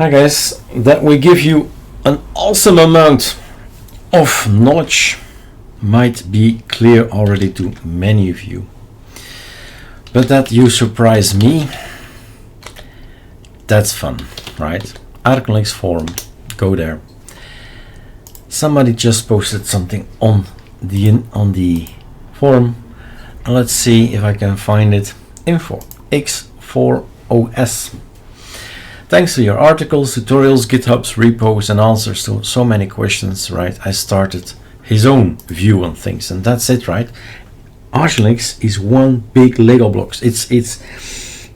Hi guys, that we give you an awesome amount of knowledge might be clear already to many of you, but that you surprise me, that's fun, right? ArcoLinux Forum, go there. Somebody just posted something on the forum, and let's see if I can find it. Info x4os. Thanks to your articles, tutorials, GitHubs, repos, and answers to so many questions, right? I started his own view on things, and that's it, right? ArcoLinux is one big Lego blocks. It's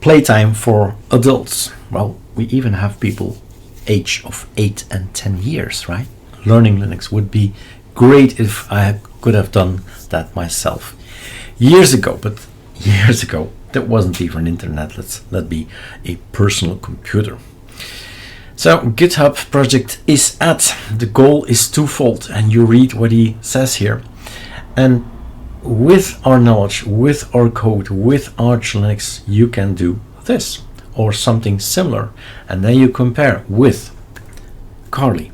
playtime for adults. Well, we even have people age of 8 and 10 years, right? Learning Linux would be great if I could have done that myself years ago, but years ago there wasn't even internet. Let be a personal computer. So GitHub project is at, the goal is twofold, and you read what he says here. And with our knowledge, with our code, with ArcoLinux, you can do this or something similar, and then you compare with Carly,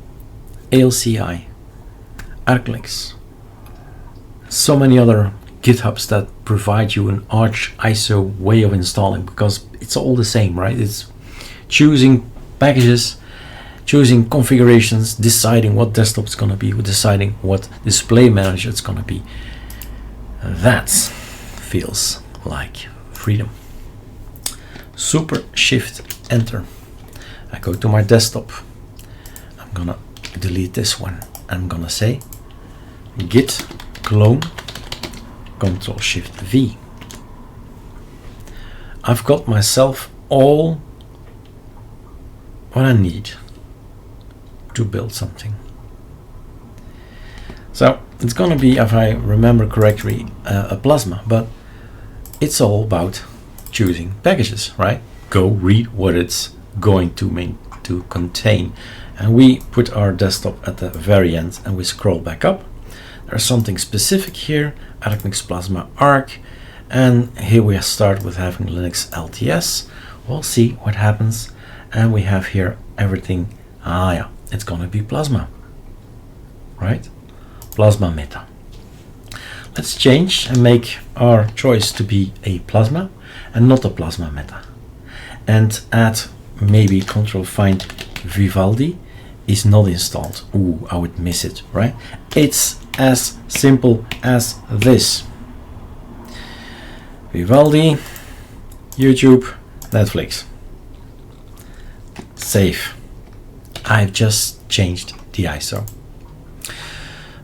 ALCI, ArcoLinux, so many other GitHubs that provide you an Arch ISO way of installing, because it's all the same, right? It's choosing packages, choosing configurations, deciding what desktop it's going to be, deciding what display manager it's going to be. That feels like freedom. Super Shift Enter. I go to my desktop. I'm gonna delete this one. I'm gonna say git clone Control Shift V. I've got myself all what I need to build something. So it's gonna be, if I remember correctly, a Plasma, but it's all about choosing packages, right? Go read what it's going to contain, and we put our desktop at the very end, and we scroll back up. There's something specific here, ArcoLinux Plasma Arc, and here we start with having Linux LTS. We'll see what happens, and we have here everything. Yeah, it's gonna be Plasma, right? Plasma Meta. Let's change and make our choice to be a Plasma and not a Plasma Meta, and add maybe Control Find Vivaldi is not installed. Ooh, I would miss it, right? It's as simple as this. Vivaldi, YouTube, Netflix. Save. I've just changed the ISO.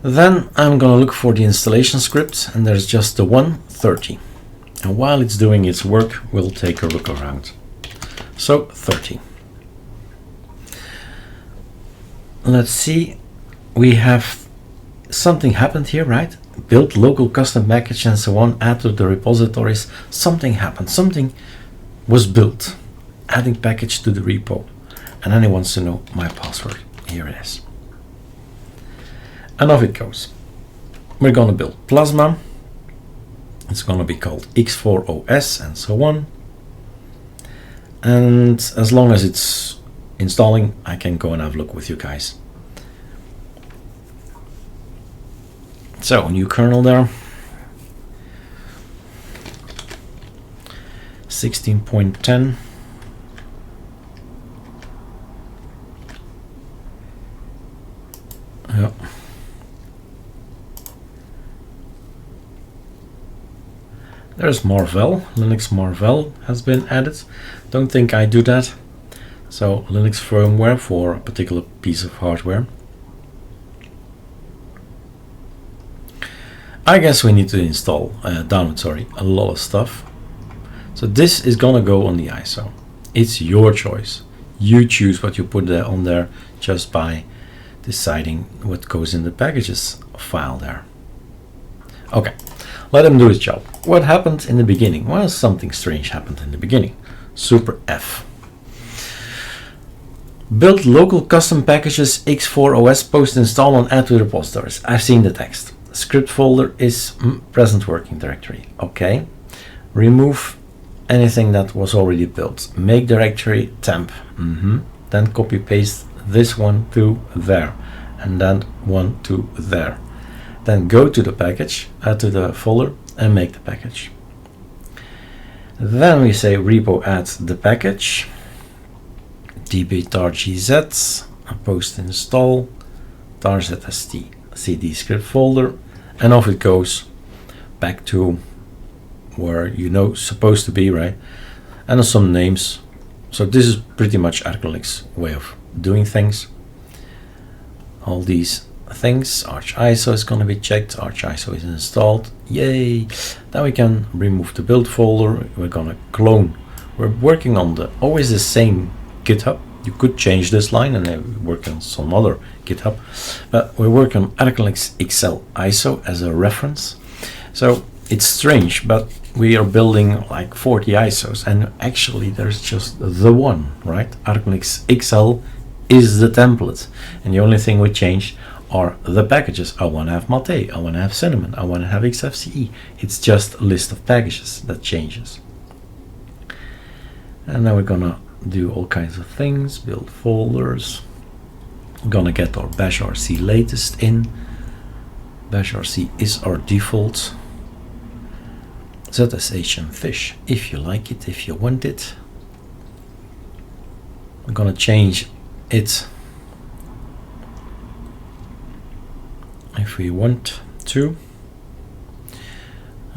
Then I'm gonna look for the installation script, and there's just the 130. And while it's doing its work, we'll take a look around. So 30. Let's see, we have something happened here, right? Build local custom package and so on, add to the repositories. Something happened, something was built, adding package to the repo, and then he wants to know my password. Here it is. And off it goes. We're gonna build Plasma. It's gonna be called x4os and so on. And as long as it's installing, I can go and have a look with you guys. So, new kernel there. 16.10. Yeah. There's Marvell. Linux Marvell has been added. Don't think I do that. So Linux firmware for a particular piece of hardware. I guess we need to install, download a lot of stuff. So this is gonna go on the ISO. It's your choice. You choose what you put there on there just by deciding what goes in the packages file there. Okay, let him do his job. What happened in the beginning? Well, something strange happened in the beginning. Super F. Build local custom packages x4os post install and add to the repositories. I've seen the text. Script folder is present working directory. Okay. Remove anything that was already built. Make directory temp. then copy paste this one to there, and then one to there. Then go to the package, to the folder, and make the package. Then we say repo add the package, db-tar-gz, post install, tar-zst cd script folder, and off it goes back to where you know supposed to be, right? And some names. So this is pretty much ArcoLinux way of doing things. All these things, Arch ISO is going to be checked, Arch ISO is installed, yay! Then we can remove the build folder, we're going to clone. We're working on always the same GitHub. You could change this line and work on some other GitHub, but we're working on ArcoLinux XL ISO as a reference. So it's strange, but we are building like 40 ISOs, and actually there's just the one, right? ArcoLinux XL is the template, and the only thing we changed are the packages. I want to have Mate, I want to have Cinnamon, I want to have XFCE. It's just a list of packages that changes. And now we're gonna do all kinds of things, build folders. We're gonna get our bash RC latest in. Bash RC is our default. ZSH and fish, if you like it, if you want it. We're gonna change it if we want to.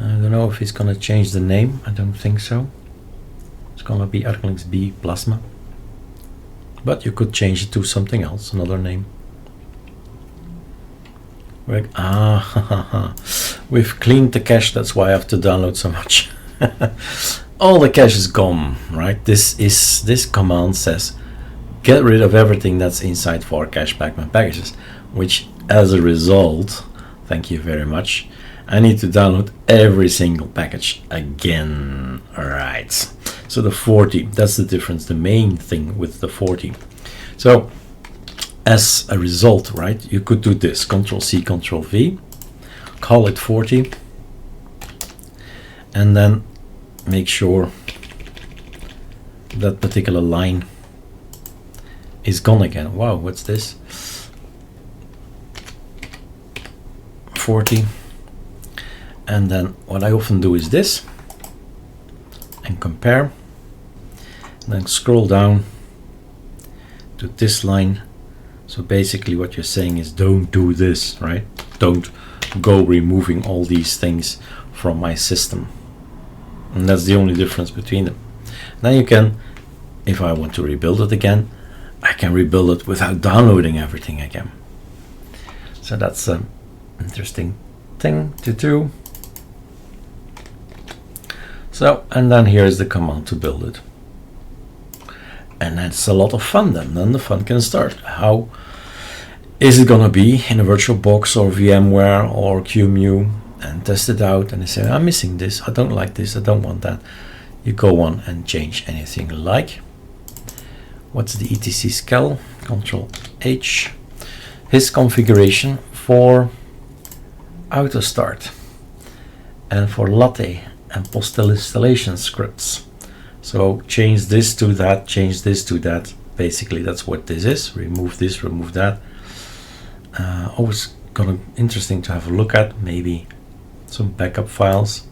I don't know if it's gonna change the name, I don't think so. It's gonna be ArcoLinux B Plasma, but you could change it to something else, another name. We've cleaned the cache, that's why I have to download so much. All the cache is gone, right? This command says get rid of everything that's inside for cache Pacman packages, which as a result, thank you very much, I need to download every single package again. Right, so the 40, that's the difference, the main thing with the 40. So as a result, right, you could do this, Control-C, Control-V, call it 40, and then make sure that particular line is gone again. Wow, what's this? 40. And then what I often do is this, and compare, and then scroll down to this line. So basically what you're saying is don't do this, right? Don't go removing all these things from my system. And that's the only difference between them. Now you can, if I want to rebuild it again, I can rebuild it without downloading everything again. So that's an interesting thing to do. So, and then here's the command to build it. And that's a lot of fun then the fun can start. How is it gonna be in a VirtualBox or VMware or QEMU, and test it out, and they say I'm missing this, I don't like this, I don't want that. You go on and change anything you like. What's the etc scal? Control H. His configuration for auto start and for latte and post installation scripts. So change this to that, change this to that. Basically that's what this is. Remove this, remove that. Always gonna interesting to have a look at, maybe some backup files,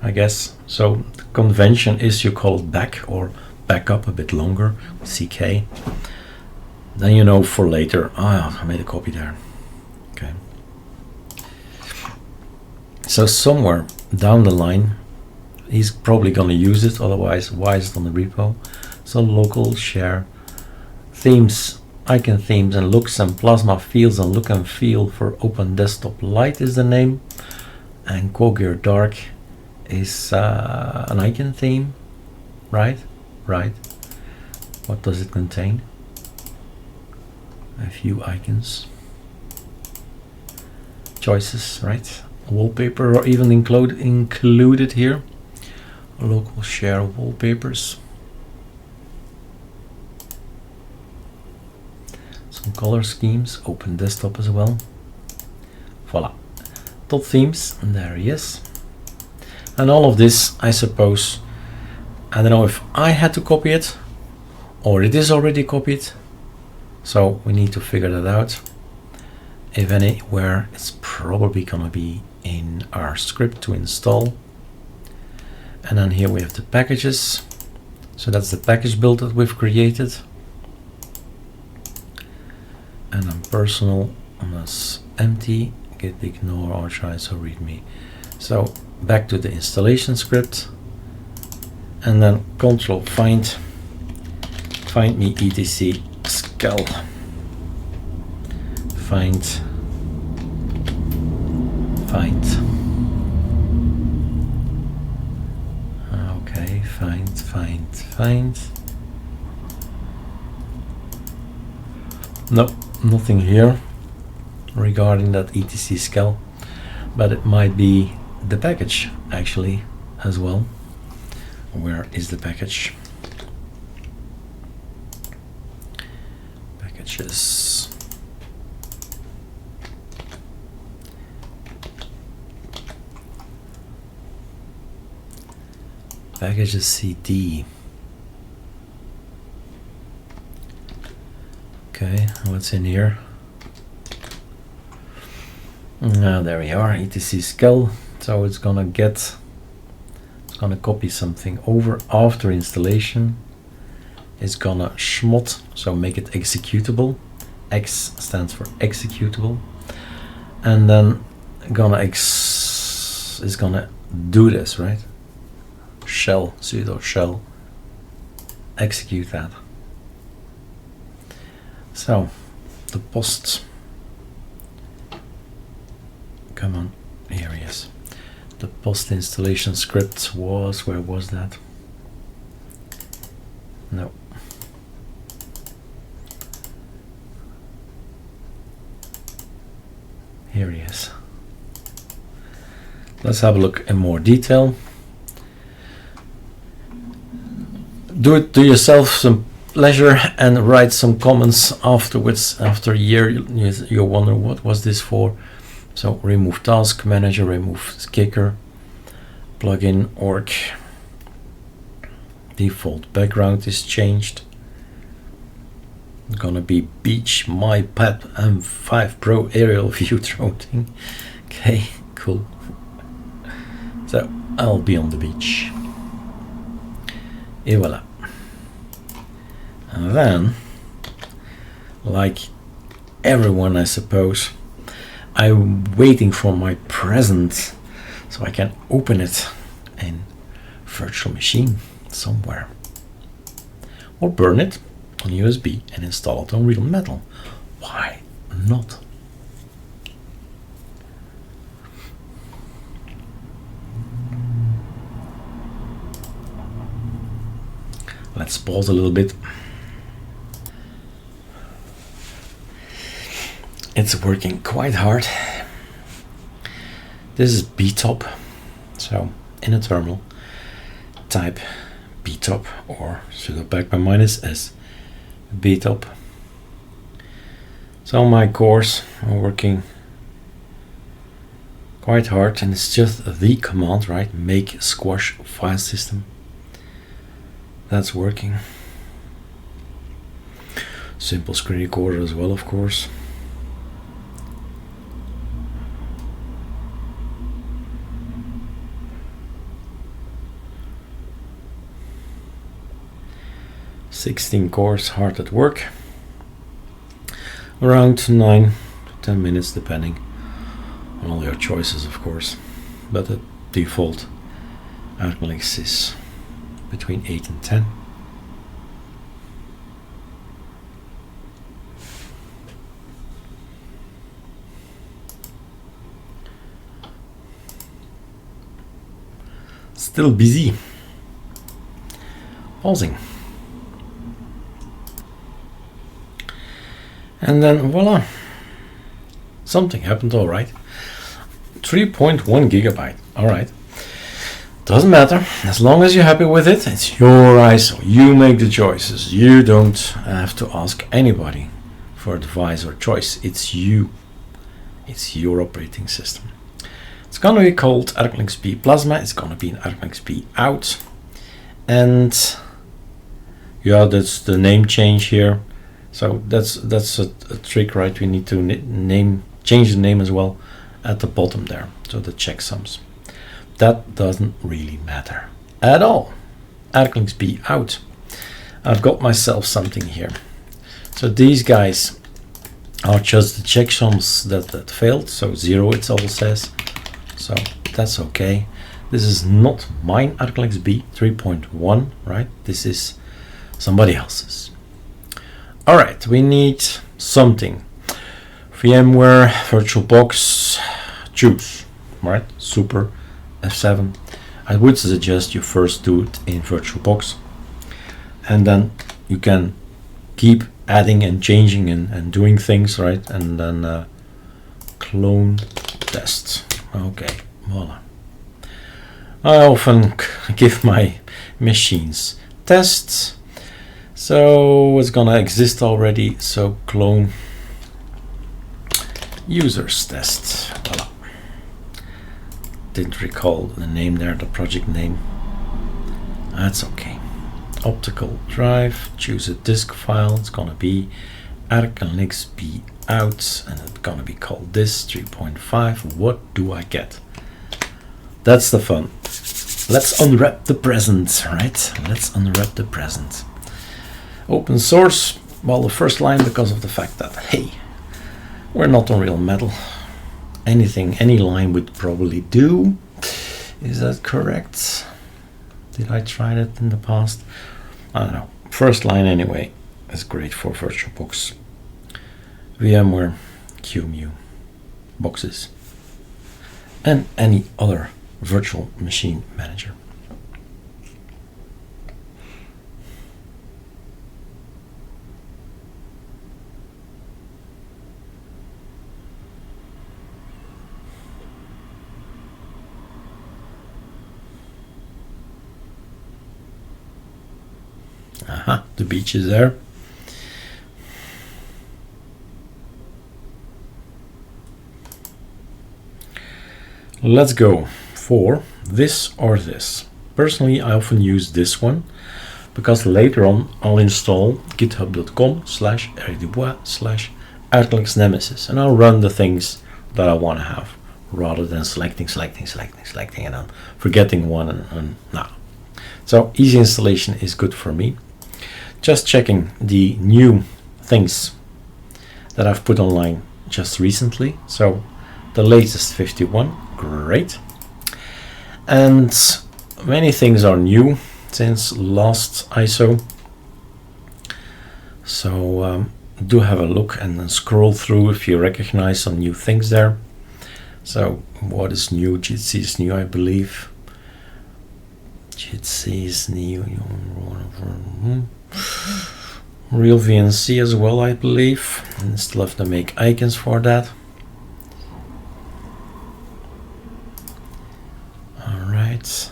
I guess. So the convention is you call it back or backup a bit longer, CK. Then you know for later. I made a copy there. Okay. So somewhere down the line, he's probably gonna use it. Otherwise, why is it on the repo? So local share themes, icon themes, and looks and plasma fields and look and feel for Open Desktop Lite is the name, and Quagir Dark is an icon theme, right? Right. What does it contain? A few icons, choices, right? Wallpaper, or even included here. Local share wallpapers. Some color schemes, Open Desktop as well. Voila. Top themes, and there he is. And all of this, I suppose, I don't know if I had to copy it or it is already copied. So we need to figure that out. If anywhere, it's probably gonna be in our script to install. And then here we have the packages. So that's the package build that we've created. And then personal is empty, git ignore authorize or readme. So back to the installation script, and then control find me etc scal find okay, find. No, nothing here regarding that etc scal, but it might be the package actually as well. Where is the package? Packages. Packages CD. Okay, what's in here? There we are, etc scal. So it's gonna copy something over after installation. It's gonna schmod, so make it executable. X stands for executable, and then is gonna do this, right? Shell, sudo shell, execute that. So the post, come on, here he is. The post installation script was, where was that? No. Here he is. Let's have a look in more detail. Do yourself some pleasure and write some comments afterwards. After a year, you wonder what was this for. So remove task manager, remove kicker, plugin org. Default background is changed. It's gonna be beach, my pet M5 Pro aerial view throating. Okay, cool. So I'll be on the beach. Et voila. And then, like everyone, I suppose, I'm waiting for my present so I can open it in virtual machine somewhere, or burn it on USB and install it on real metal. Why not? Let's pause a little bit. It's working quite hard. This is btop, so in a terminal type btop or sudo backbone minus s btop. So my cores are working quite hard, and it's just the command, right? Make squash file system. That's working. Simple screen recorder as well, of course. (16 cores hard at work. Around 9 to 10 minutes depending on all your choices, of course. But the default ArcoLinux is between 8 and 10. Still busy. Pausing. And then voila, something happened. All right, 3.1 gigabyte. All right, doesn't matter as long as you're happy with it. It's your ISO. You make the choices. You don't have to ask anybody for advice or choice. It's you. It's your operating system. It's gonna be called ArcoLinux P Plasma. It's gonna be an ArcoLinux P out, and Yeah, that's the name change here. So that's a trick, right? We need to change the name as well at the bottom there. So the checksums. That doesn't really matter at all. ArcoLinux B out. I've got myself something here. So these guys are just the checksums that failed. So 0 it all says. So that's okay. This is not mine ArcoLinux B 3.1, right? This is somebody else's. All right, we need something. VMware, VirtualBox, choose, right? Super F7. I would suggest you first do it in VirtualBox, and then you can keep adding and changing and doing things, right? And then clone test. Okay, voila. I often give my machines tests, so it's gonna exist already. So clone users test. Voila. Didn't recall the name there, the project name. That's okay. Optical drive, choose a disk file. It's gonna be ArcoLinux B out, and it's gonna be called this 3.5. What do I get? That's the fun. Let's unwrap the present, right? Let's unwrap the present. Open source. Well, the first line, because of the fact that, hey, we're not on real metal. Any line would probably do. Is that correct? Did I try that in the past? I don't know. First line anyway is great for VirtualBox, VMware, QEMU, boxes, and any other virtual machine manager. Aha, the beach is there. Let's go for this or this. Personally, I often use this one because later on I'll install github.com/rdubois/ArcoLinux Nemesis, and I'll run the things that I want to have rather than selecting and then forgetting one and no. So easy installation is good for me. Just checking the new things that I've put online just recently. So the latest 51, great. And many things are new since last ISO. So do have a look and then scroll through if you recognize some new things there. So what is new? Jitsi is new, I believe. Jitsi is new. Real VNC as well, I believe, and still have to make icons for that. All right,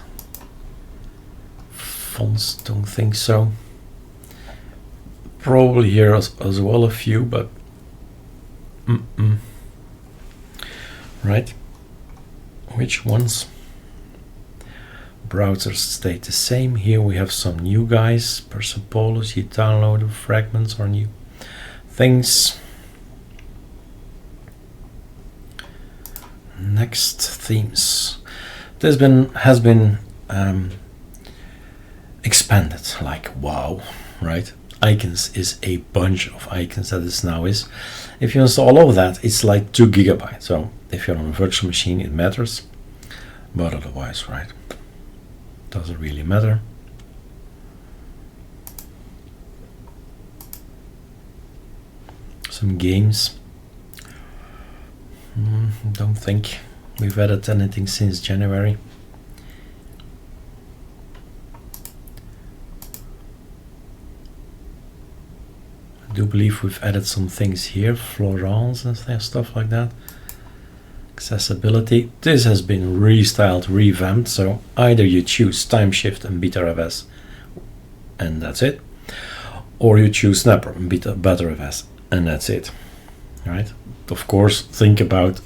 fonts, don't think so. Probably here as well a few, but right, which ones? Browsers stay the same. Here we have some new guys. Persepolis, you download fragments or new things. Next, themes. This has been expanded. Like wow, right? Icons is a bunch of icons that this now is. If you install all of that, it's like 2 GB. So if you're on a virtual machine, it matters, but otherwise, right? Doesn't really matter. Some games. Don't think we've added anything since January. I do believe we've added some things here, Florence and stuff like that. Accessibility. This has been restyled, revamped, so either you choose Timeshift and BetterFS and that's it, or you choose Snapper and BetterFS and that's it. Right? Of course, think about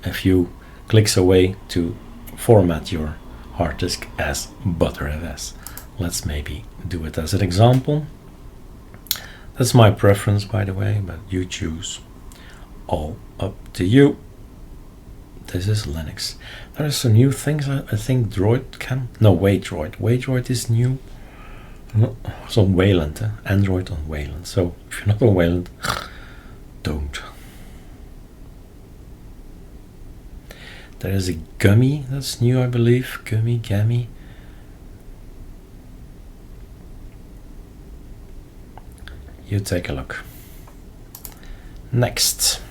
a few clicks away to format your hard disk as ButterFS, let's maybe do it as an example. That's my preference, by the way, but you choose. All up to you. This is Linux. There are some new things. I think Droid can. No, Waydroid. Waydroid is new. No, it's on Wayland. Android on Wayland. So if you're not on Wayland, don't. There is a Gummy that's new, I believe. Gammy. You take a look. Next.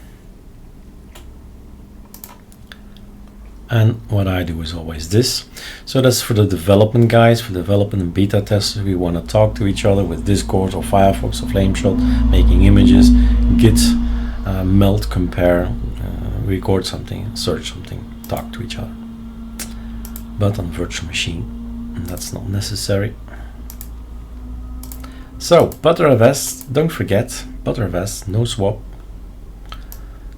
And what I do is always this. So that's for the development guys, for development and beta testers. We want to talk to each other with Discord or Firefox or Flameshot, making images, Git, melt, compare, record something, search something, talk to each other. But on virtual machine, that's not necessary. So ButterFS, don't forget ButterFS, no swap.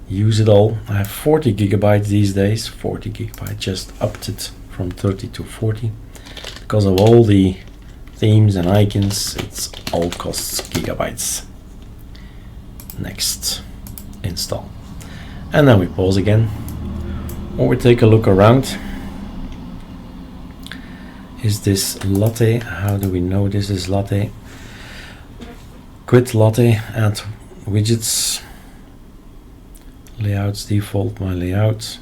Use it all. I have 40 gigabytes these days. 40 gigabytes, just upped it from 30 to 40 because of all the themes and icons. It's all costs gigabytes. Next, install, and then we pause again, or we take a look around. Is this Latte? How do we know this is Latte? Quit Latte, add widgets. Layouts, default my layout.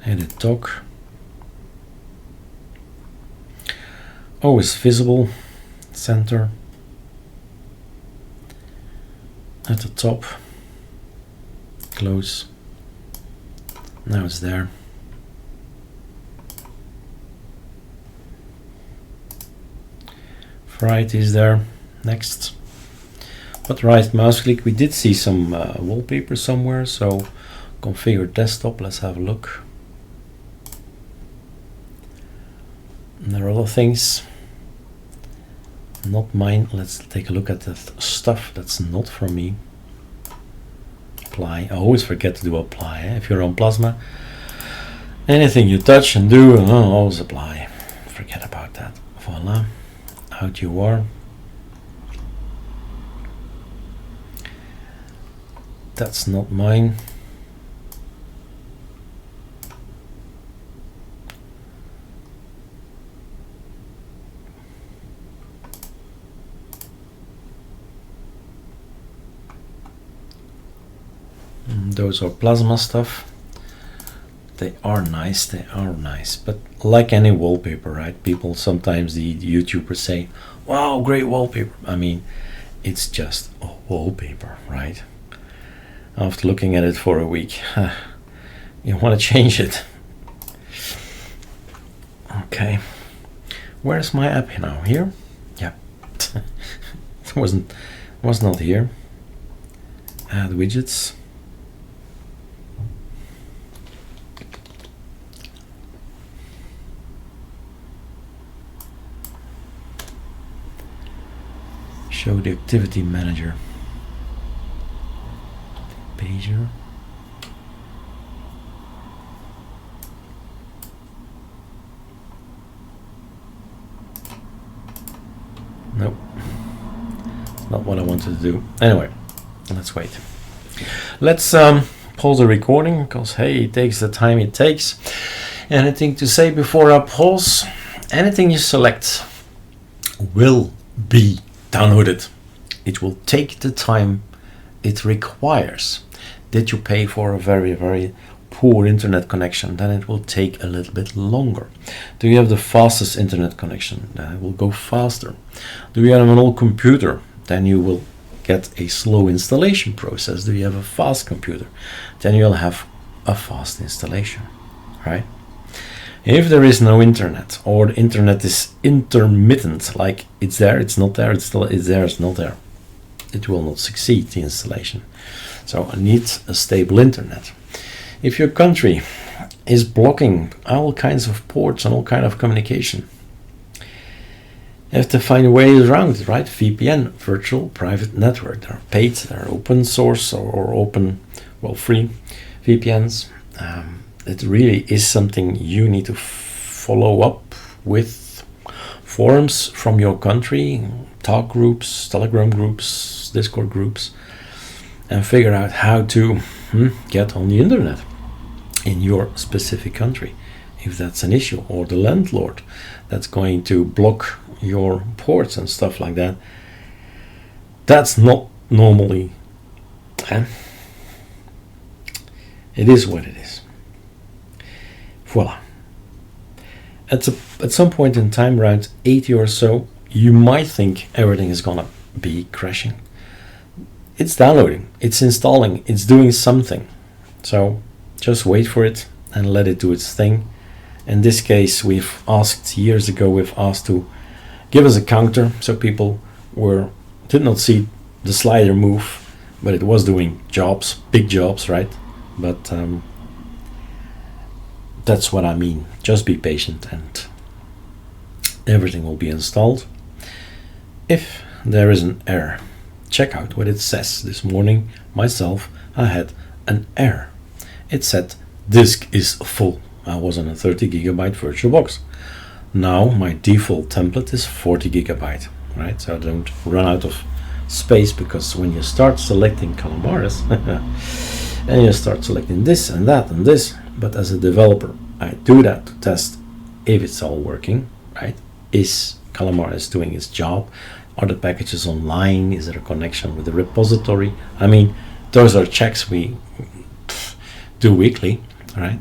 Edit dock. Oh, is visible. Center. At the top. Close. Now it's there. Variety is there. Next. But right mouse click, we did see some wallpaper somewhere, so configure desktop, let's have a look. And there are other things, not mine. Let's take a look at the stuff that's not from me. Apply, I always forget to do apply. If you're on Plasma, anything you touch and do, always apply. Forget about that. Voila, out you are. That's not mine. Those are Plasma stuff. They are nice, but like any wallpaper, right? People sometimes, the YouTubers say, wow, great wallpaper. I mean, it's just a wallpaper, right? After looking at it for a week, you want to change it. Okay, where's my app now? Here? Yeah, it was not here. Add widgets. Show the activity manager. Pager. Nope, it's not what I wanted to do. Anyway, let's wait. Let's pause the recording because hey, it takes the time it takes. Anything to say before I pause? Anything you select will be downloaded. It will take the time it requires. Did you pay for a very, very poor internet connection? Then it will take a little bit longer. Do you have the fastest internet connection? Then it will go faster. Do you have an old computer? Then you will get a slow installation process. Do you have a fast computer? Then you'll have a fast installation, right? If there is no internet, or the internet is intermittent, like it's there, it's not there, it's still, it's there, it's not there, it will not succeed, the installation. So I need a stable internet. If your country is blocking all kinds of ports and all kind of communication, you have to find ways around it, right? VPN, virtual private network. There are paid, there are open source or open, well, free VPNs. It really is something you need to follow up with forums from your country, talk groups, Telegram groups, Discord groups, and figure out how to get on the internet in your specific country, if that's an issue, or the landlord that's going to block your ports and stuff like that. That's not normally, it is what it is. Voila. At some point in time, around 80 or so, you might think everything is gonna be crashing. It's downloading, it's installing, it's doing something. So just wait for it and let it do its thing. In this case, years ago, we've asked to give us a counter, so people did not see the slider move, but it was doing jobs, big jobs, right? But that's what I mean. Just be patient and everything will be installed. If there is an error, check out what it says. This morning, myself, I had an error. It said disk is full. I was on a 30 gigabyte VirtualBox. Now my default template is 40 gigabyte, right? So I don't run out of space, because when you start selecting Calamares and you start selecting this and that and this, but as a developer, I do that to test if it's all working, right? Is Calamares doing its job? Are the packages online? Is there a connection with the repository? I mean, those are checks we do weekly, right?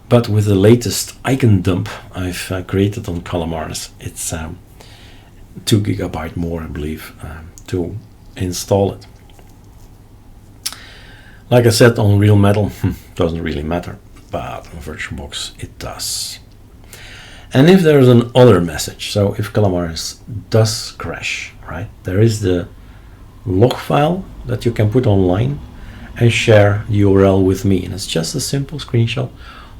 But with the latest icon dump I've created on Calamares, it's 2 gigabyte more, I believe, to install it. Like I said, on Real Metal, doesn't really matter, but on VirtualBox it does. And if there's an other message, so if Calamares does crash, right, there is the log file that you can put online and share the URL with me, and it's just a simple screenshot,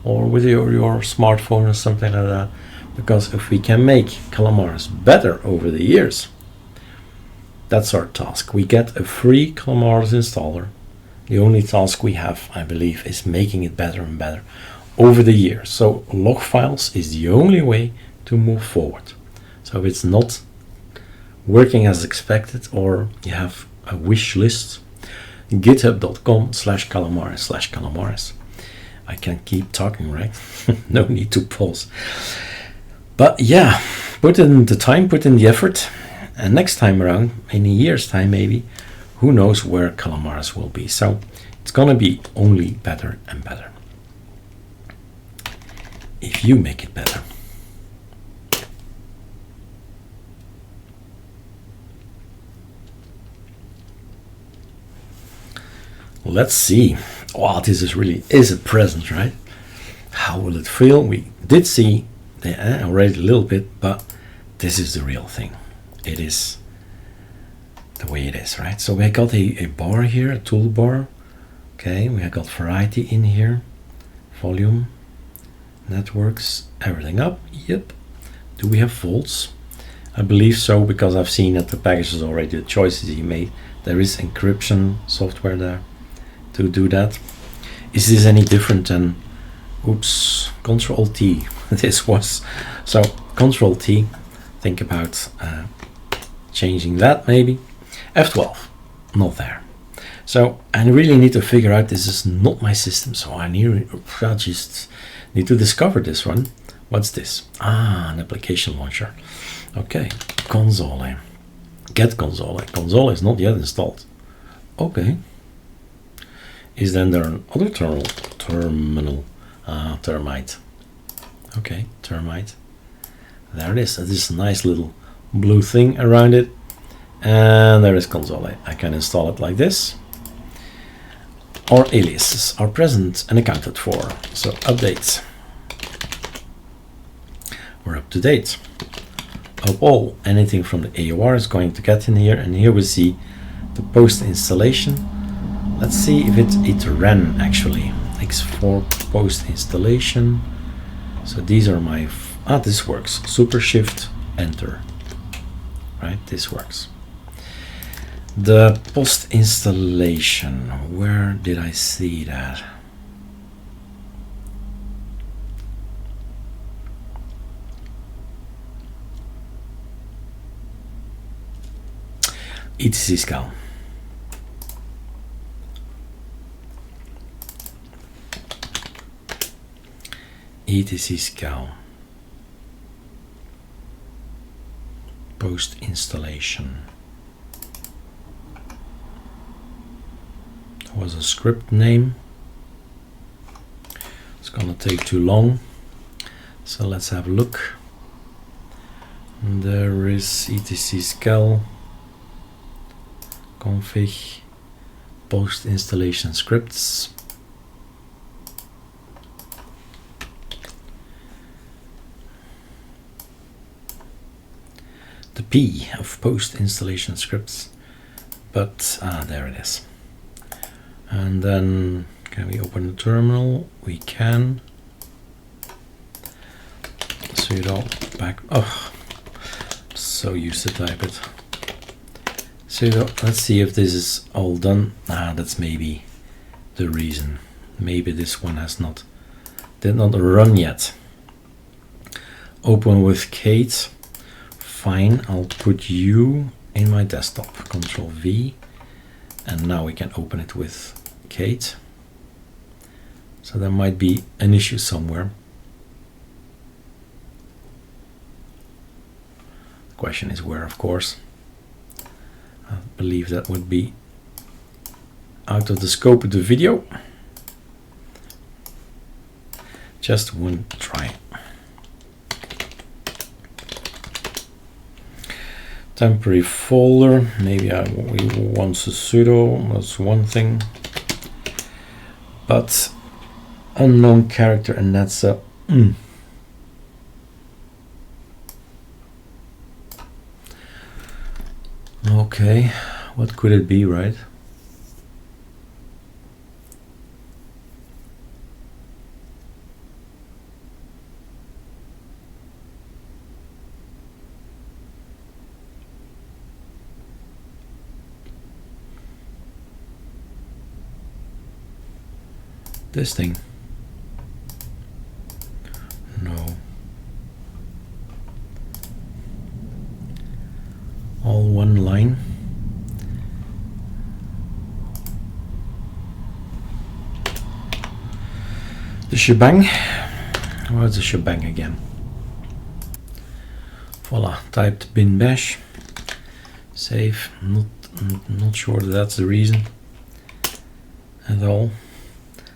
or with your smartphone or something like that. Because if we can make Calamares better over the years, that's our task. We get a free Calamares installer. The only task we have, I believe, is making it better and better over the years. So log files is the only way to move forward. So if it's not working as expected, or you have a wish list, github.com/calamares/calamares. I can keep talking, right? No need to pause. But yeah, put in the time, put in the effort, and next time around, in a year's time maybe, who knows where Calamares will be. So it's gonna be only better and better if you make it better. Let's see. Wow, this is really a present, right? How will it feel? We did see already a little bit, but this is the real thing. It is the way it is, right? So we got a bar here, a toolbar. Okay, we have got variety in here, volume, networks, everything up. Yep. Do we have faults? I believe so, because I've seen that the packages already, the choices he made. There is encryption software there to do that. Is this any different than, oops, Control T? This was, so Control T, think about changing that maybe. F12, not there. So I really need to figure out, this is not my system, so I just need to discover this one. What's this? Ah, an application launcher. Okay, console. Get console. Console is not yet installed. Okay. Is then there another terminal? Termite. Okay, termite. There it is. This nice little blue thing around it. And there is console. I can install it like this. Our aliases are present and accounted for. So updates. We're up to date. All anything from the AUR is going to get in here, and here we see the post installation. Let's see if it ran actually. X4 post installation. So these are my this works. Super Shift Enter. Right, this works. The post installation, where did I see that? etc. etc. Post installation was a script name. It's gonna take too long, so let's have a look. There is etc config post installation scripts. The P of post installation scripts, but there it is. And then can we open the terminal? We can. Sudo back. Oh, so used to type it. Sudo. Let's see if this is all done. That's maybe the reason. Maybe this one did not run yet. Open with Kate. Fine, I'll put you in my desktop. Control V, and now we can open it with Kate. So there might be an issue somewhere. The question is where, of course. I believe that would be out of the scope of the video. Just one try. Temporary folder, maybe we want a sudo, that's one thing. But unknown character, and that's a Okay, what could it be, right? This thing. No. All one line. The shebang. What's the shebang again? Voila, typed bin bash. Save. Not sure that's the reason at all.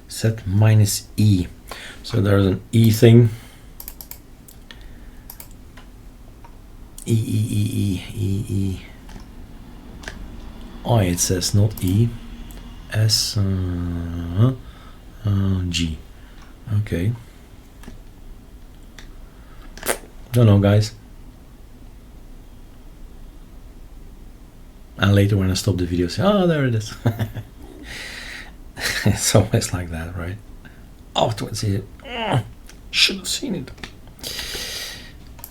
Set -e. So there's an E thing. E. Oh, it says not E. S G. Okay. Don't know, guys. And later when I stop the video, say, oh, there it is. It's always like that, right? Afterwards, see it. Should have seen it.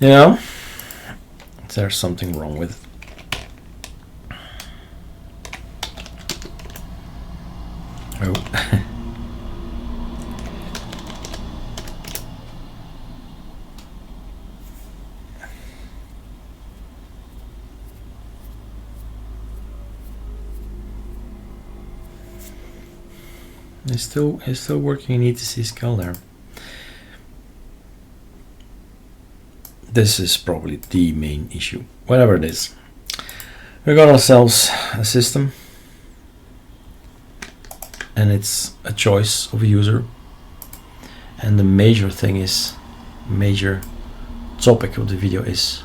You know, there's something wrong with it. Oh. It's still working in etc there. This is probably the main issue. Whatever it is, we got ourselves a system, and it's a choice of a user. And the major thing is, major topic of the video is,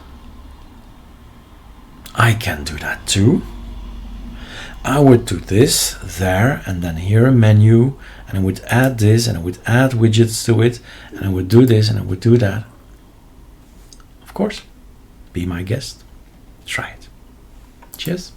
I can do that too. I would do this there, and then here a menu, and I would add this, and I would add widgets to it, and I would do this, and I would do that. Of course, be my guest. Try it. Cheers.